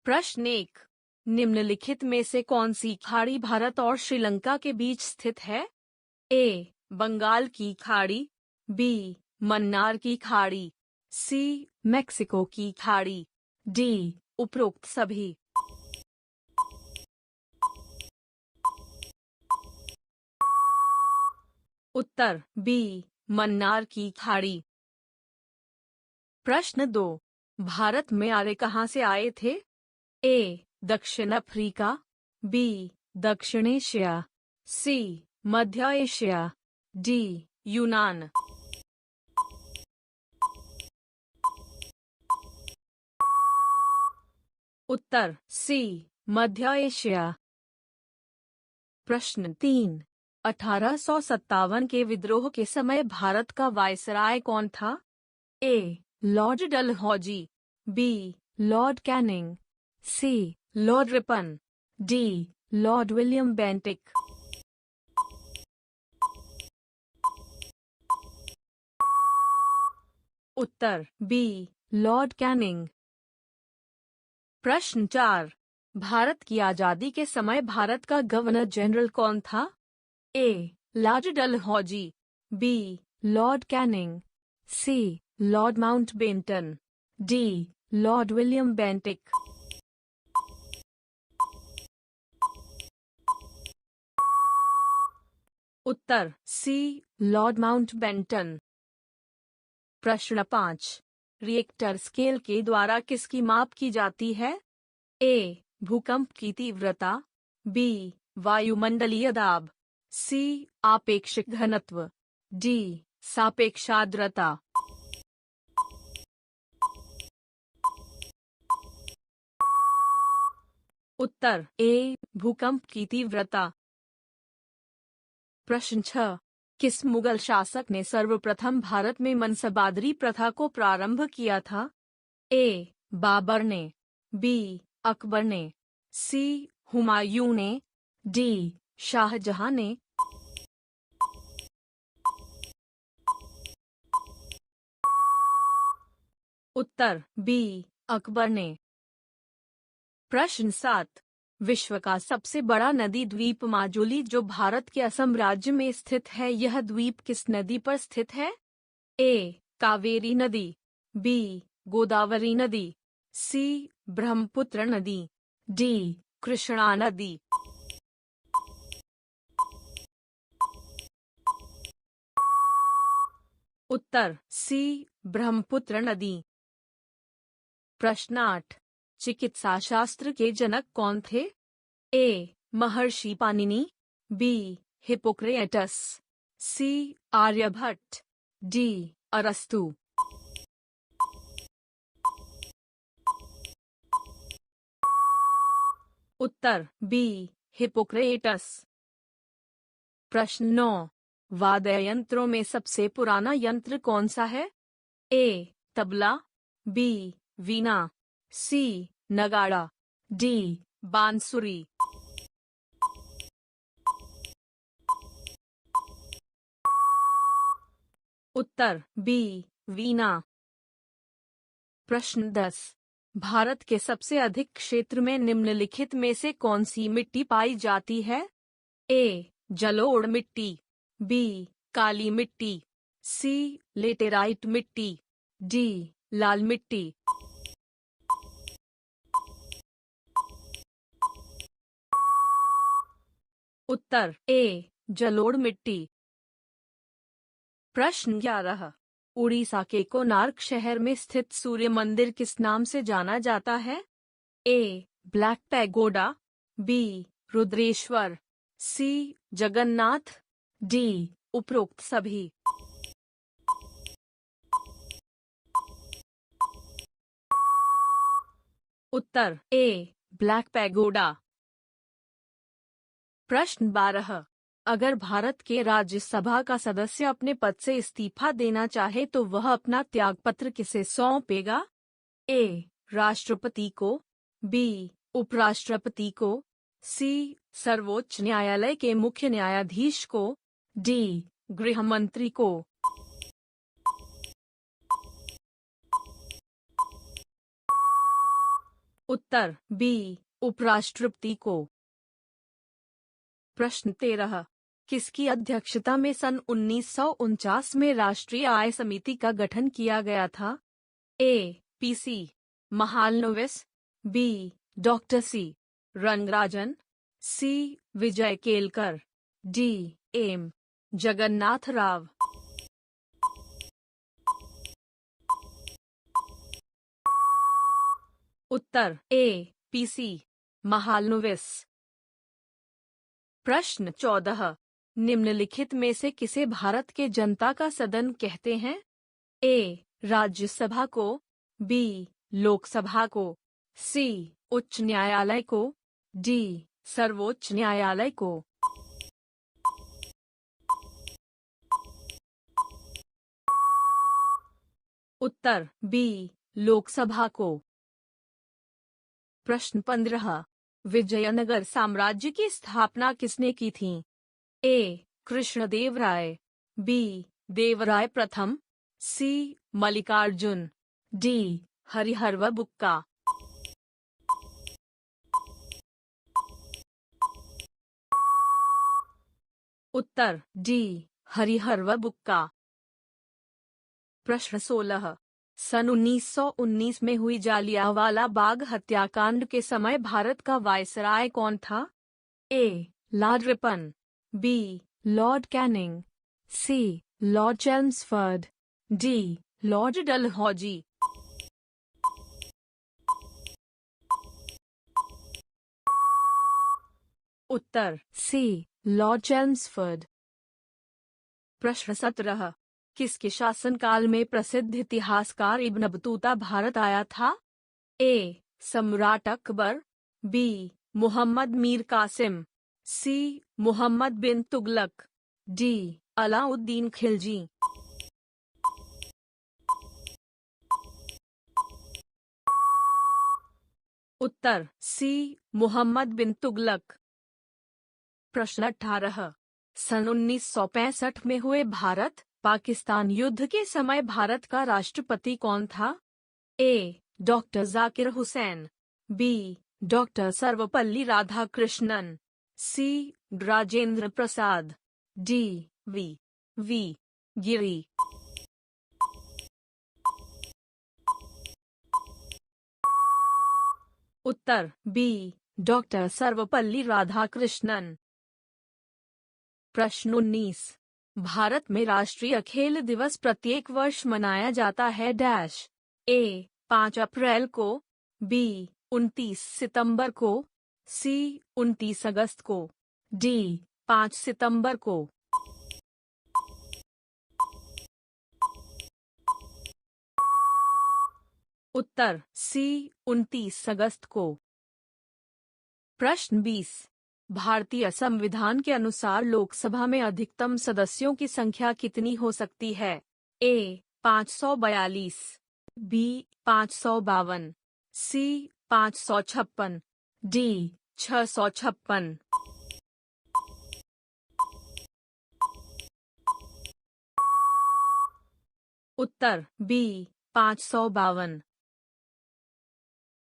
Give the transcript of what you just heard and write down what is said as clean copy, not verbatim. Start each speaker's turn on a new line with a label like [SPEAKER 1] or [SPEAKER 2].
[SPEAKER 1] प्रश्न 1। निम्नलिखित में से कौन सी खाड़ी भारत और श्रीलंका के बीच स्थित है? ए. बंगाल की खाड़ी, बी. मन्नार की खाड़ी, सी. मैक्सिको की खाड़ी, डी. उपरोक्त सभी। उत्तर बी. मन्नार की खाड़ी। प्रश्न 2। भारत में आर्य कहाँ से आए थे? ए. दक्षिण अफ्रीका, बी. दक्षिण एशिया, सी. मध्य एशिया, डी. यूनान। उत्तर सी. मध्य एशिया। प्रश्न 3। 1857 के विद्रोह के समय भारत का वायसराय कौन था? A. Lord Dalhousie, B. Lord Canning, C. Lord Ripon, D. Lord William Bentinck. उत्तर बी. Lord Canning. प्रश्न 4। भारत की आजादी के समय भारत का गवर्नर जनरल कौन था? A. Lord Dalhousie, B. Lord Canning, C. Lord Mountbatten, D. Lord William Bentinck. उत्तर सी. Lord Mountbatten. प्रश्न 5। रिएक्टर स्केल के द्वारा किसकी माप की जाती है? ए. भूकंप की तीव्रता, बी. वायुमंडलीय दाब, सी. आपेक्षिक घनत्व, डी. सापेक्ष आर्द्रता। उत्तर ए. भूकंप की तीव्रता। प्रश्न 6। किस मुगल शासक ने सर्वप्रथम भारत में मनसबादरी प्रथा को प्रारंभ किया था? ए. बाबर ने, बी. अकबर ने, सी. हुमायूं ने, डी. शाहजहां ने। उत्तर बी. अकबर ने। प्रश्न 7। विश्व का सबसे बड़ा नदी द्वीप माजुली जो भारत के असम राज्य में स्थित है, यह द्वीप किस नदी पर स्थित है? ए. कावेरी नदी, बी. गोदावरी नदी, सी. ब्रह्मपुत्र नदी, डी. कृष्णा नदी। उत्तर सी. ब्रह्मपुत्र नदी। प्रश्न 8। चिकित्सा शास्त्र के जनक कौन थे? ए. महर्षि पाणिनि, बी. हिप्पोक्रेटस, सी. आर्यभट्ट, डी. अरस्तु। उत्तर बी. हिप्पोक्रेटस। प्रश्न 9। वाद्य यंत्रों में सबसे पुराना यंत्र कौन सा है? ए. तबला, बी. वीणा, सी. नगाड़ा, डी. बांसुरी। उत्तर बी. वीणा। प्रश्न 10। भारत के सबसे अधिक क्षेत्र में निम्नलिखित में से कौन सी मिट्टी पाई जाती है? ए. जलोढ़ मिट्टी, बी. काली मिट्टी, सी. लेटेराइट मिट्टी, डी. लाल मिट्टी। उत्तर ए. जलोढ़ मिट्टी। प्रश्न 11। उड़ीसा के कोणार्क शहर में स्थित सूर्य मंदिर किस नाम से जाना जाता है? A. Black pagoda, B. Rudreshwar, C. Jagannath, D. उपरोक्त सभी। उत्तर ए. Black pagoda. प्रश्न 12। अगर भारत के राज्यसभा का सदस्य अपने पद से इस्तीफा देना चाहे तो वह अपना त्यागपत्र किसे सौंपेगा? ए. राष्ट्रपति को, बी. उपराष्ट्रपति को, सी. सर्वोच्च न्यायालय के मुख्य न्यायाधीश को, डी. गृह मंत्री को। उत्तर बी उपराष्ट्रपति को। प्रश्न 13, किसकी अध्यक्षता में सन 1949 में राष्ट्रीय आय समिति का गठन किया गया था? A. PC Mahalanobis, B. Doctor C. Rangarajan, C. Vijay Kelkar, D. M. Jagannath Rao. उत्तर ए. पीसी महालनोबिस। प्रश्न 14, निम्नलिखित में से किसे भारत के जनता का सदन कहते हैं? ए. राज्यसभा को, बी. लोकसभा को, सी. उच्च न्यायालय को, डी. सर्वोच्च न्यायालय को। उत्तर बी. लोकसभा को। प्रश्न 15, विजयनगर साम्राज्य की स्थापना किसने की थी? ए. कृष्णदेवराय, बी. देवराय प्रथम, सी. मल्लिकार्जुन, डी. हरिहरवर्मबुक्का। उत्तर डी. हरिहरवर्मबुक्का। प्रश्न 16, सन 1919 में हुई जालियांवाला बाग हत्याकांड के समय भारत का वायसराय कौन था? A. Lord Ripon, B. Lord Canning, C. Lord Chelmsford, D. Lord Dalhousie. उत्तर सी. Lord Chelmsford. प्रश्न 17, किसके शासनकाल में प्रसिद्ध इतिहासकार इब्न बतूता भारत आया था? ए. सम्राट अकबर, बी. मुहम्मद मीर कासिम, सी. मुहम्मद बिन तुगलक, डी. अलाउद्दीन खिलजी। उत्तर सी. मुहम्मद बिन तुगलक। प्रश्न 18, सन 1965 में हुए भारत पाकिस्तान युद्ध के समय भारत का राष्ट्रपति कौन था? A. Doctor Zakir Hussain, B. Doctor Sarvepalli Radhakrishnan, C. Rajendra Prasad, D. V. Giri. उत्तर बी. डॉक्टर सर्वपल्ली राधाकृष्णन। प्रश्न 19, भारत में राष्ट्रीय खेल दिवस प्रत्येक वर्ष मनाया जाता है डैश। ए. 5 अप्रैल को, बी. 29 सितंबर को, सी. 29 अगस्त को, डी. 5 सितंबर को। उत्तर सी. 29 अगस्त को। प्रश्न 20, भारतीय संविधान के अनुसार लोकसभा में अधिकतम सदस्यों की संख्या कितनी हो सकती है? ए. 542, बी. 552, सी. 556, डी. 656। उत्तर बी. 552।